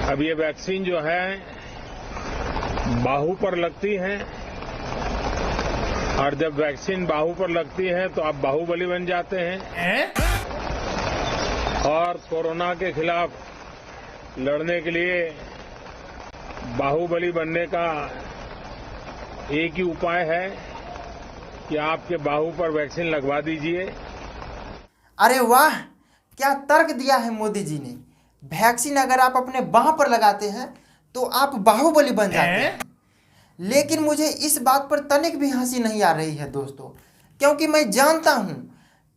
अब ये वैक्सीन जो है बाहू पर लगती है और जब वैक्सीन बाहू पर लगती है तो आप बाहुबली बन जाते हैं और कोरोना के खिलाफ लड़ने के लिए बाहुबली बनने का एक ही उपाय है कि आपके बाहू पर वैक्सीन लगवा दीजिए। अरे वाह, क्या तर्क दिया है मोदी जी ने। वैक्सीन अगर आप अपने बाह पर लगाते हैं तो आप बाहुबली बन जाते हैं। लेकिन मुझे इस बात पर तनिक भी हंसी नहीं आ रही है दोस्तों, क्योंकि मैं जानता हूं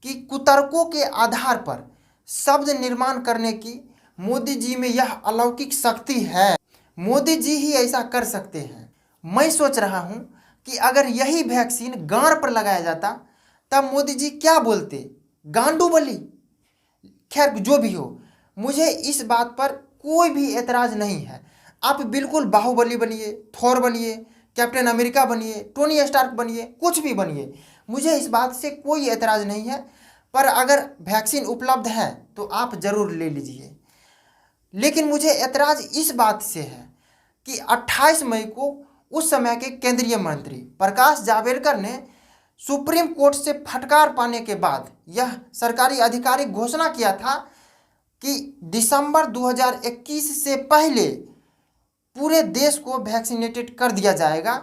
कि कुतर्कों के आधार पर शब्द निर्माण करने की मोदी जी में यह अलौकिक शक्ति है। मोदी जी ही ऐसा कर सकते हैं। मैं सोच रहा हूं कि अगर यही वैक्सीन गांड पर लगाया जाता तब मोदी जी क्या बोलते, गांडू बली। खैर जो भी हो, मुझे इस बात पर कोई भी एतराज़ नहीं है। आप बिल्कुल बाहुबली बनिए, थॉर बनिए, कैप्टन अमेरिका बनिए, टोनी स्टार्क बनिए, कुछ भी बनिए, मुझे इस बात से कोई एतराज़ नहीं है। पर अगर वैक्सीन उपलब्ध है तो आप ज़रूर ले लीजिए। लेकिन मुझे एतराज़ इस बात से है कि 28 मई को उस समय के केंद्रीय मंत्री प्रकाश जावड़ेकर ने सुप्रीम कोर्ट से फटकार पाने के बाद यह सरकारी आधिकारिक घोषणा किया था कि दिसंबर 2021 से पहले पूरे देश को वैक्सीनेटेड कर दिया जाएगा।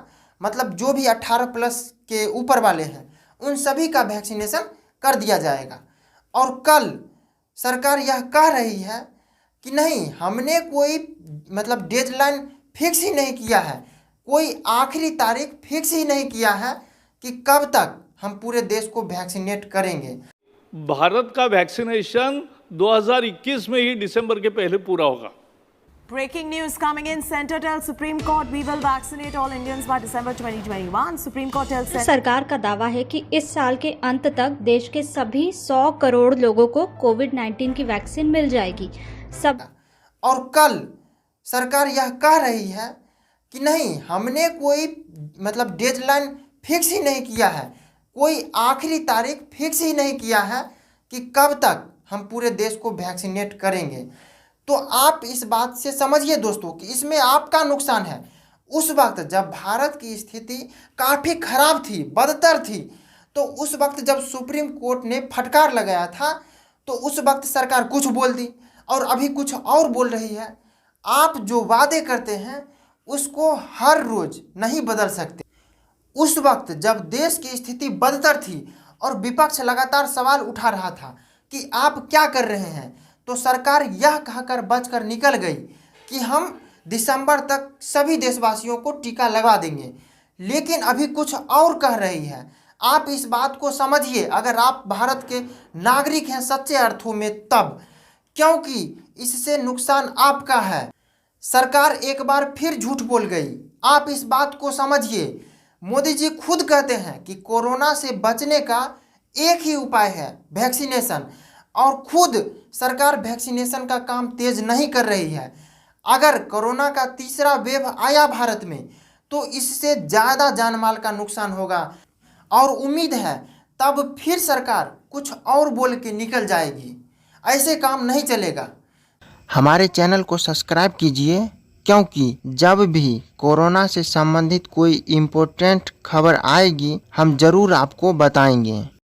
मतलब जो भी 18 प्लस के ऊपर वाले हैं उन सभी का वैक्सीनेशन कर दिया जाएगा। और कल सरकार यह कह रही है कि नहीं, हमने कोई मतलब डेडलाइन फिक्स ही नहीं किया है, कोई आखिरी तारीख फिक्स ही नहीं किया है कि कब तक हम पूरे देश को वैक्सीनेट करेंगे। भारत का वैक्सीनेशन 2021 में ही दिसंबर के पहले पूरा होगा। Breaking news coming in. Center tells Supreme Court we will vaccinate all Indians by December 2021. Supreme Court tells सरकार का दावा है कि इस साल के अंत तक देश के सभी 100 करोड़ लोगों को कोविड-19 की वैक्सीन मिल जाएगी। और कल सरकार यह कह रही है कि नहीं, हमने कोई मतलब डेडलाइन फिक्स ही नहीं किया है, कोई आखिरी तारीख फिक्स ही नहीं किया है कि कब तक हम पूरे देश को वैक्सीनेट करेंगे। तो आप इस बात से समझिए दोस्तों कि इसमें आपका नुकसान है। उस वक्त जब भारत की स्थिति काफ़ी खराब थी, बदतर थी, तो उस वक्त जब सुप्रीम कोर्ट ने फटकार लगाया था तो उस वक्त सरकार कुछ बोल दी और अभी कुछ और बोल रही है। आप जो वादे करते हैं उसको हर रोज़ नहीं बदल सकते। उस वक्त जब देश की स्थिति बदतर थी और विपक्ष लगातार सवाल उठा रहा था कि आप क्या कर रहे हैं, तो सरकार यह कहकर बचकर निकल गई कि हम दिसंबर तक सभी देशवासियों को टीका लगवा देंगे। लेकिन अभी कुछ और कह रही है। आप इस बात को समझिए अगर आप भारत के नागरिक हैं सच्चे अर्थों में तब, क्योंकि इससे नुकसान आपका है। सरकार एक बार फिर झूठ बोल गई। आप इस बात को समझिए। मोदी जी खुद कहते हैं कि कोरोना से बचने का एक ही उपाय है वैक्सीनेशन, और खुद सरकार वैक्सीनेशन का काम तेज नहीं कर रही है। अगर कोरोना का तीसरा वेव आया भारत में तो इससे ज़्यादा जानमाल का नुकसान होगा और उम्मीद है तब फिर सरकार कुछ और बोल के निकल जाएगी। ऐसे काम नहीं चलेगा। हमारे चैनल को सब्सक्राइब कीजिए, क्योंकि जब भी कोरोना से संबंधित कोई इम्पोर्टेंट खबर आएगी हम ज़रूर आपको बताएंगे।